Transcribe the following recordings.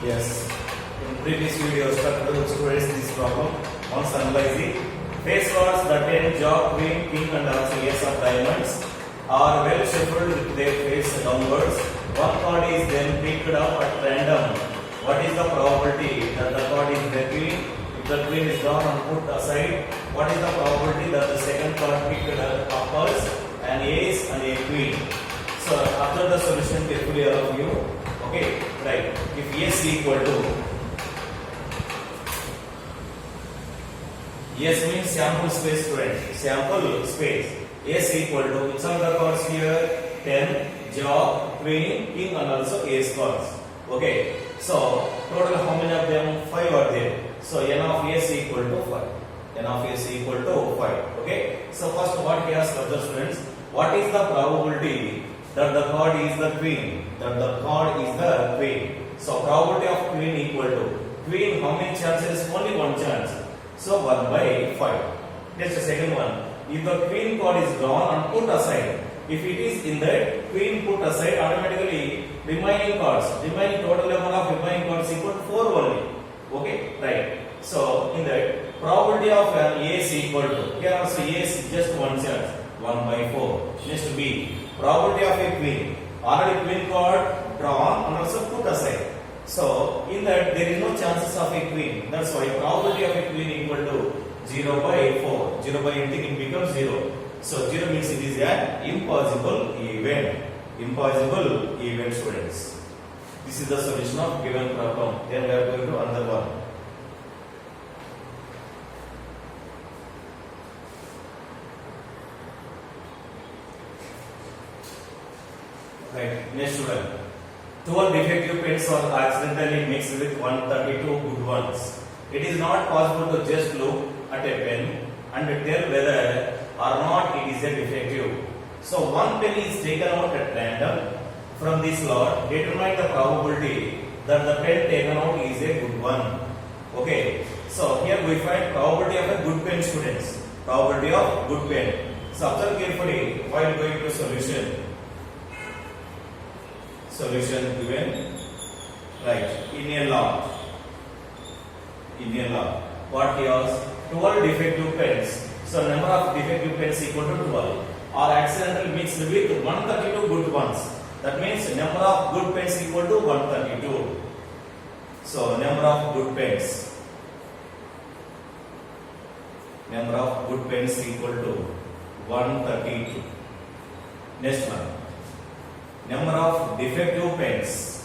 Yes. In previous video, students this problem. Once analyzing face cards that end job, queen, king, and also ace of diamonds are well shuffled with their face downwards. One card is then picked up at random. What is the probability that the card is the queen? If the queen is drawn and put aside, what is the probability that the second card picked up occurs an ace and a queen? So after the solution carefully all of you. Okay, right. If S equal to S means sample space, student. Sample space. S equal to which of the cards here? 10, job, queen, king, and also ace cards. Okay. So total how many of them? 5 are there. So n of S equal to 5. N of S equal to 5. Okay. So first what he has observed, students? What is the probability that the card is the queen? That the card is the queen. So probability of queen equal to queen. How many chances? Only one chance. So 1 by 5. Next second one. If the queen card is drawn and put aside, if it is in that queen put aside, automatically remaining total number of remaining cards equal to 4 only. Okay, right. So in that probability of an ace equal to, here also ace is just one chance, 1 by 4. Next B. Probability of a queen. Already queen card drawn and also put aside. So in that there is no chances of a queen. That's why probability of a queen equal to 0 by 4. 0 by anything it becomes 0. So 0 means it is an impossible event. Impossible event, students. This is the solution of given problem. Then we are going to another one. Right, next one. 12 defective pens are accidentally mixed with 132 good ones. It is not possible to just look at a pen and tell whether or not it is a defective. So one pen is taken out at random from this lot. Determine the probability that the pen taken out is a good one. Okay. So here we find probability of a good pen, students. Probability of good pen. So observe carefully while going to solution. Solution given, right, in a lot, what he has 12 defective pens. So number of defective pens equal to 12 are accidentally mixed with 132 good ones. That means number of good pens equal to 132. So number of good pens equal to 132. Next one. Number of defective pens.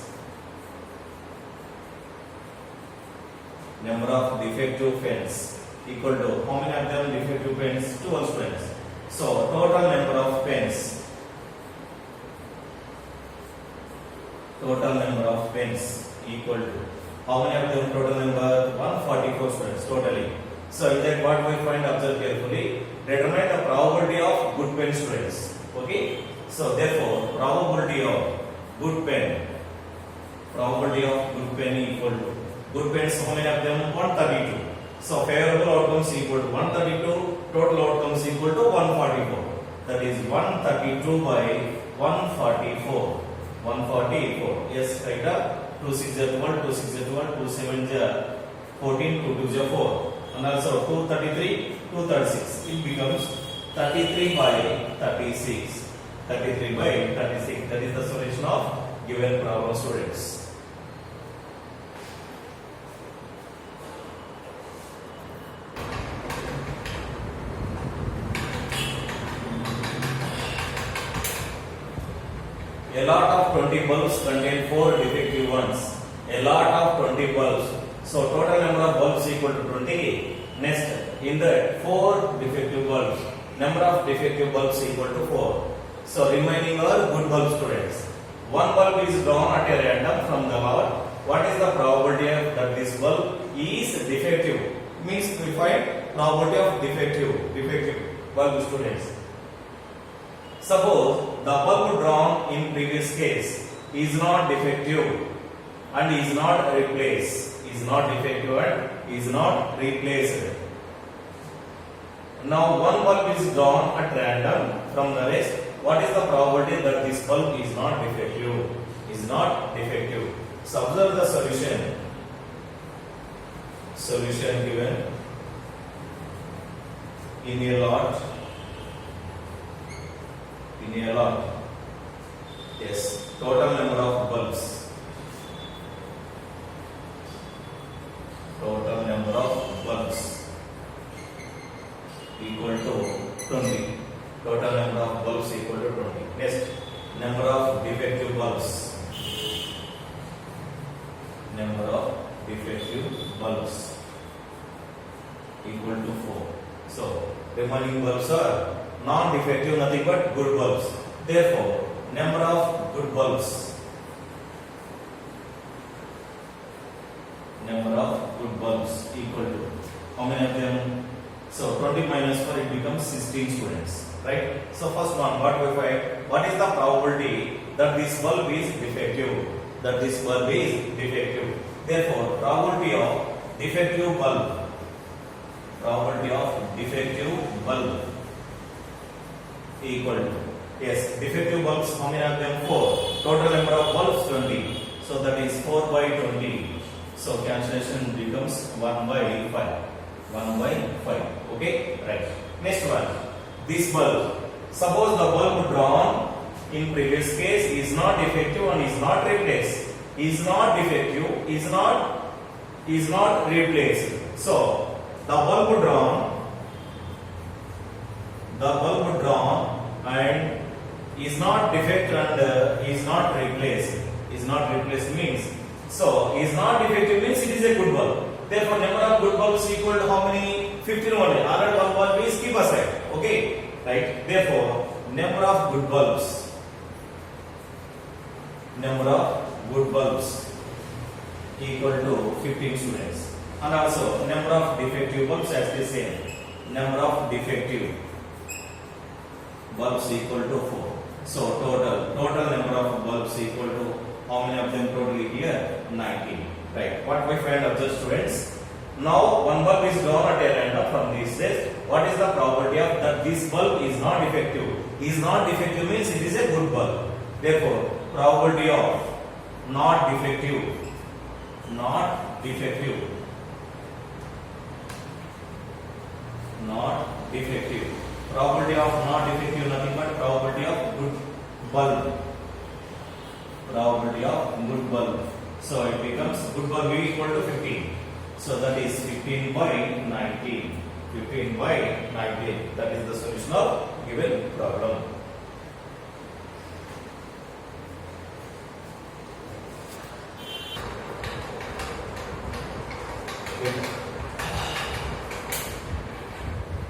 Number of defective pens equal to how many of them defective pens? 12 pens. So total number of pens. Total number of pens equal to how many of them? Total number 144 pens totally. So in that what we find, observe carefully. Determine the probability of good pen students. Okay. So therefore, probability of good pen equal to good pens, how many of them? 132. So favorable outcomes equal to 132, total outcomes equal to 144. That is 132 by 144. 144. Yes, right up. 2 6 is 1, 2 6 is 1, 2 7 is 14, 2 2 is 4. And also 233, 236. It becomes 33 by 36. 33 by 36. That is the solution of given problem, students. A lot of 20 bulbs contain 4 defective ones. A lot of 20 bulbs. So total number of bulbs equal to 20. Next, in the 4 defective bulbs, number of defective bulbs equal to 4. So remaining are good bulb, students. One bulb is drawn at a random from the lot. What is the probability that this bulb is defective? Means we find probability of defective bulb, students. Suppose the bulb drawn in previous case is not defective and is not replaced. Is not defective and is not replaced. Now one bulb is drawn at random from the rest. What is the probability that this bulb is not defective? So observe the solution. Solution given in a lot. In a lot. Yes. Total number of bulbs. Total number of bulbs equal to 20. Total number of bulbs equal to 20. Next, number of defective bulbs. Number of defective bulbs equal to 4. So, remaining bulbs are non-defective, nothing but good bulbs. Therefore, number of good bulbs. Number of good bulbs equal to how many of them? So 20 minus 4, it becomes 16 students, right? So first one, what we find? What is the probability that this bulb is defective? That this bulb is defective. Therefore, probability of defective bulb. Probability of defective bulb equal to, yes, defective bulbs, how many of them? 4. Total number of bulbs 20. So that is 4 by 20. So cancellation becomes 1 by 5. 1 by 5. Okay, right. Next one. This bulb. Suppose the bulb drawn in previous case is not defective and is not replaced. Is not defective, is not replaced. So the bulb drawn and is not defective and is not replaced. Is not replaced means, so is not defective means it is a good bulb. Therefore, number of good bulbs equal to how many? 15 only. Other one bulb is keep aside. Okay, right? Therefore, number of good bulbs. Number of good bulbs equal to 15 students. And also, number of defective bulbs as the same. Number of defective bulbs equal to 4. So, total number of bulbs equal to how many of them totally here? 19. Right. What we find of the students? Now one bulb is drawn at a random from this test. What is the probability of that this bulb is not defective? Is not defective means it is a good bulb. Therefore, probability of not defective. Not defective. Not defective. Probability of not defective nothing but probability of good bulb. Probability of good bulb. So it becomes good bulb equal to 15. So that is 15 by 19. 15 by 19. That is the solution of given problem.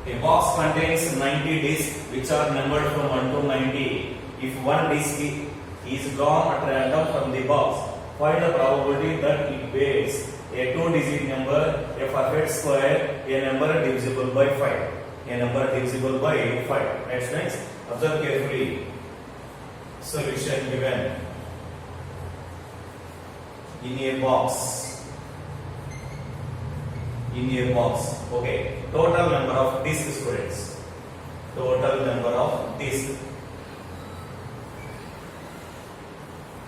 A box contains 90 discs which are numbered from 1 to 90. If one disc is drawn at random from the box, find the probability that it bears a 2-digit number, a perfect square, a number divisible by 5. A number divisible by 5. Right, friends? Observe carefully. Solution given in a box. In a box. Okay. Total number of discs, students. Total number of discs.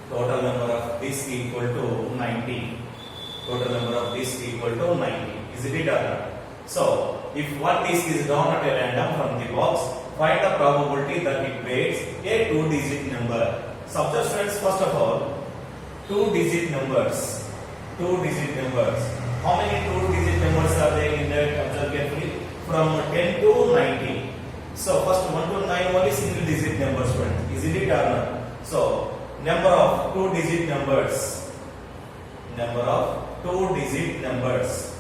Total number of discs equal to 90. Total number of discs equal to 90. Is it or not? So, if one disc is drawn at a random from the box, find the probability that it bears a 2-digit number. Subject students, first of all, 2-digit numbers. 2-digit numbers. How many 2-digit numbers are there in that? Observe carefully. From 10 to 90. So, first 1 to 9 only single-digit numbers, students. Is it or not? So, number of 2-digit numbers. Number of 2-digit numbers.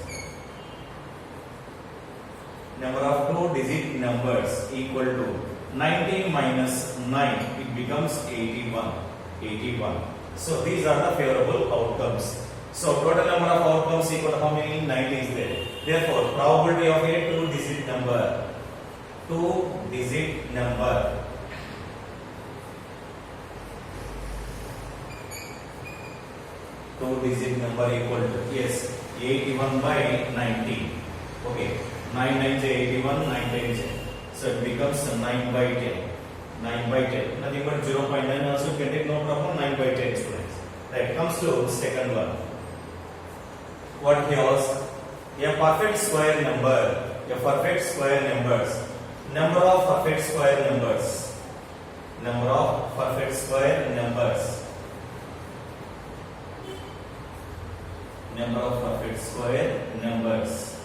Number of 2-digit numbers equal to 19 minus 9. It becomes 81. 81. So these are the favorable outcomes. So total number of outcomes equal to how many? 9 is there. Therefore, probability of a 2-digit number. 2-digit number. Two-digit number equal to, yes, 81 by 90. Okay, 9 9 is 81, 9 10 is. So it becomes 9 by 10. 9 by 10. Nothing but 0.9 also can take, no problem. 9 by 10 students. Right. comes to second one. What he asked? A perfect square number. A perfect square numbers. Number of perfect square numbers. Number of perfect square numbers. Number of perfect square numbers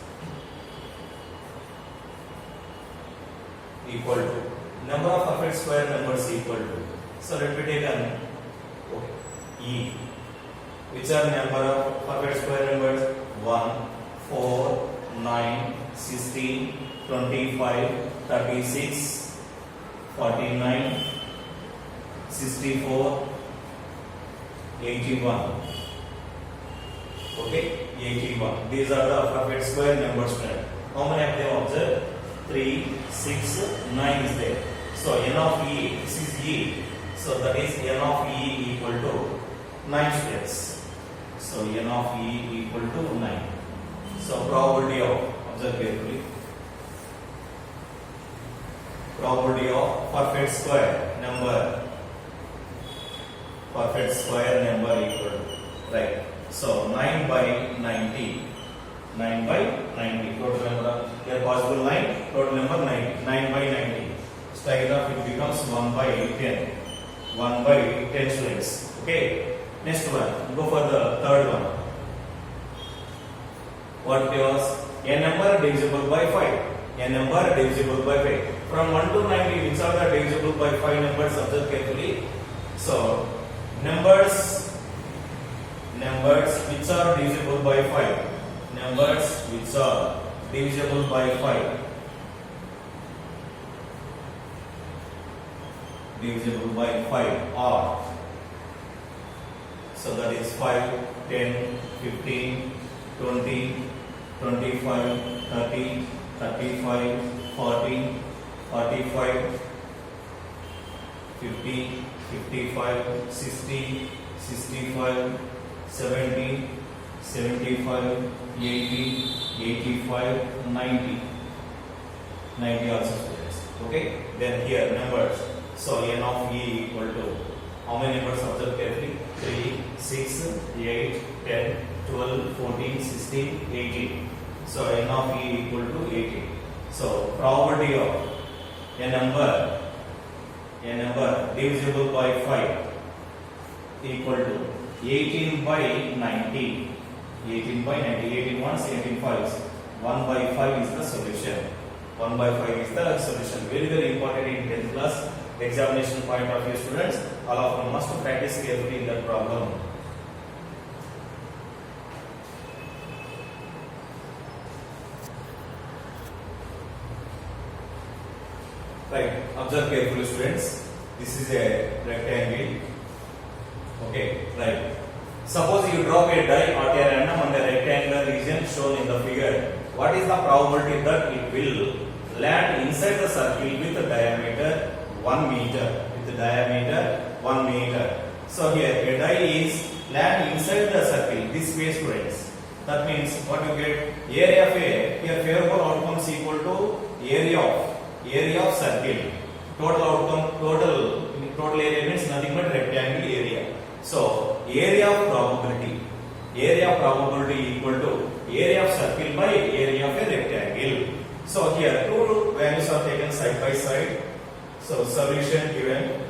equal to number of perfect square numbers equal to. So let me take an E. Which are number of perfect square numbers? 1, 4, 9, 16, 25, 36, 49, 64, 81. Okay, 81. These are the perfect square numbers. How many of them observe? 3, 6, 9 is there. So n of E, this is E. So that is n of E equal to 9 squares. So n of E equal to 9. So probability of, observe carefully, probability of perfect square number equal to, right. So 9 by 90. 9 by 90. Total number, here possible 9, total number 9. 9 by 90. Strike it off, it becomes 1 by 10. 1 by 10 students. Okay. Next one, go for the third one. What was a number divisible by 5? A number divisible by 5. From 1 to 90, which are the divisible by 5 numbers? Observe carefully. So, numbers which are divisible by 5. Numbers which are divisible by 5. Divisible by 5 are. So that is 5, 10, 15, 20, 25, 30, 35, 40, 45, 50, 55, 60, 65, 70, 75, 80, 85, 90. 90 also students. Okay. Then here numbers. So n of E equal to, how many numbers? Observe carefully. 3, 6, 8, 10, 12, 14, 16, 18. So n of E equal to 18. So probability of a number divisible by 5 equal to 18 by 90. 18 by 90. 18 ones, 18 fives. 1 by 5 is the solution. 1 by 5 is the solution. Very, very important in 10th class examination point of view, students. All of them must practice carefully in that problem. Right. Observe carefully, students. This is a rectangle. Okay. Right. Suppose you drop a die at a random on the rectangular region shown in the figure. What is the probability that it will land inside the circle with a diameter 1 meter? With the diameter 1 meter. So here a die is land inside the circle. This way, students. That means what you get? Area of A. Here favorable outcome is equal to area of circle. Total area means nothing but rectangle area. So area of probability equal to area of circle by area of a rectangle. So here two values are taken side by side. So solution given.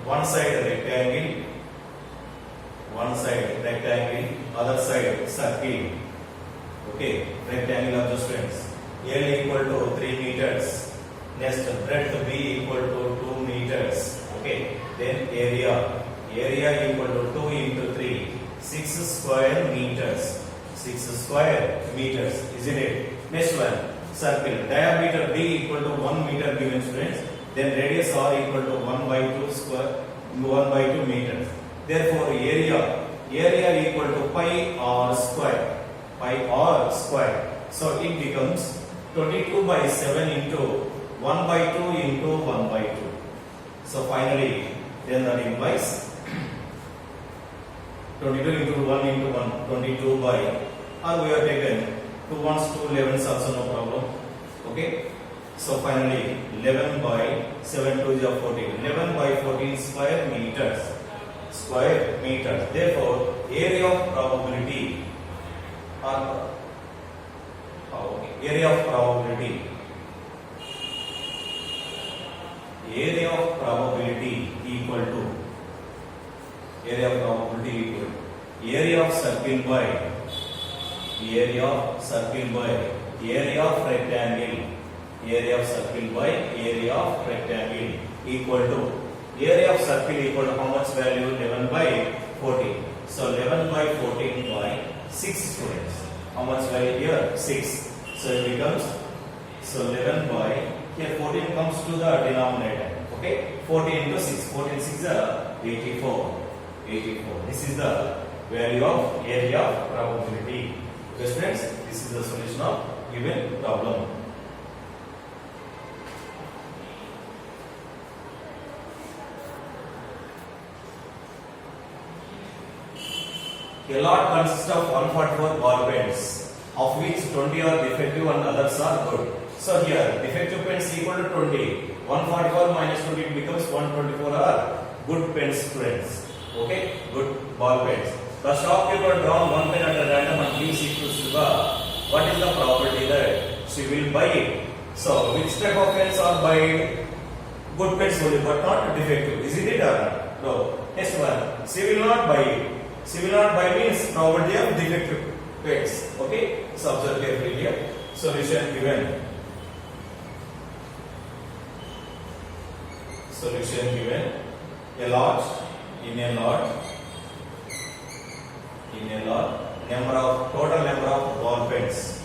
One side rectangle, other side circle. Okay, rectangle of the students. L equal to 3 meters. Next, breadth B equal to 2 meters. Okay, then area equal to 2 into 3, 6 square meters. Isn't it? Next one, circle. Diameter D equal to 1 meter given, students. Then radius R equal to 1 by 2 meters. Therefore, area equal to pi R square. So it becomes 22 by 7 into 1 by 2 into 1 by 2. So finally, then that implies 22 into 1 into 1, 22 by, or we have taken 2 ones, 2 11s also no problem. Okay. So finally 11 by 7 to the 14. 11 by 14 square meters. Square meters. Therefore, area of probability or area of probability. Area of probability equal to area of probability equal to area of circle by area of circle by area of rectangle. Area of circle by area of rectangle equal to area of circle equal to how much value? 11 by 14. So 11 by 14 by 6 students. How much value here? 6. So it becomes, so 11 by, here 14 comes to the denominator. Okay, 14 into 6. 14 6 are 84. 84. This is the value of area of probability. Okay students, this is the solution of given problem. A lot consists of 144 ball pens, of which 20 are defective and others are good. So here, defective pens equal to 20. 144 minus 20 it becomes 124 are good pens students. Okay, good ball pens. The shopkeeper drawn one pen at a random and gives it to Shiva. What is the probability that she will buy it? So, which type of pens are buying? Good pens only, but not defective. Is it or not? No. Next one. She will not buy it. She will not buy means probability of defective pens. Okay. So observe carefully here. Solution given. Solution given. A lot. In a lot. In a lot. Total number of ball pens.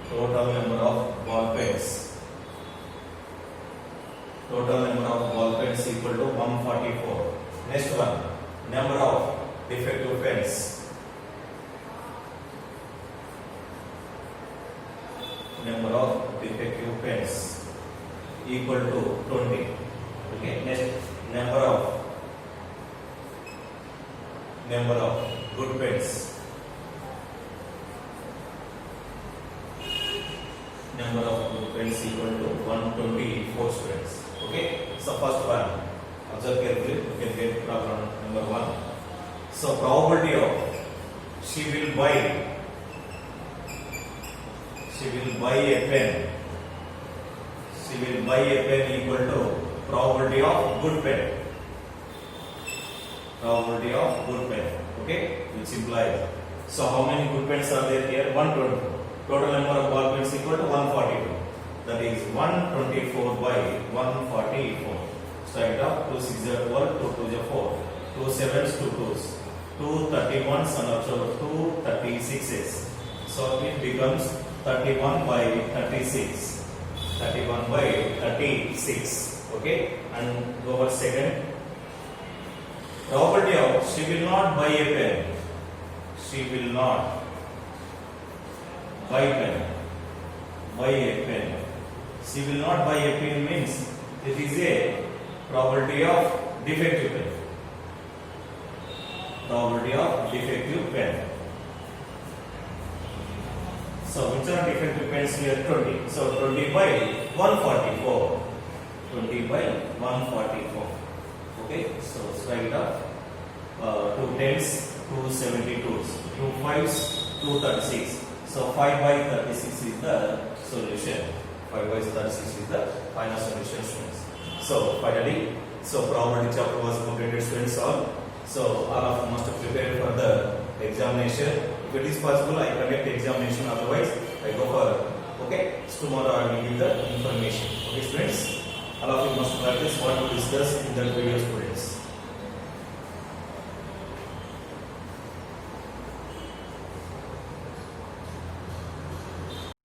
Total number of ball pens. Total number of ball pens equal to 144. Next one, number of defective pens. Number of defective pens equal to 20. Okay. Next, number of good pens. Number of good pens equal to 124 students. Okay. So first one. Observe carefully, you can get problem number 1. So probability of she will buy a pen. She will buy a pen equal to probability of good pen. Probability of good pen. Okay, which implies. So how many good pens are there here? 124. Total number of ball pens equal to 142. That is 124 by 144. Straight up, 2 6 are 12, 2 2 are 4, 2 7s, 2 2s, 2 31s and also 2 36s. So it becomes 31 by 36. 31 by 36. Okay, and go over second. Probability of she will not buy a pen. She will not buy pen. Buy a pen. She will not buy a pen means it is a probability of defective pen. Probability of defective pen. So which are defective pens here? 20. So 20 by 144. 20 by 144. Okay. So straight up. 2 10s, 2 72s, 2 5s, 2 36. So 5 by 36 is the solution. 5 by 36 is the final solution, students. So finally, probability chapter was completed, students all. So all of you must have prepared for the examination. If it is possible, I conduct the examination. Otherwise, I go for, okay, tomorrow I will give the information. Okay, students, all of you must practice what we discussed in that video today.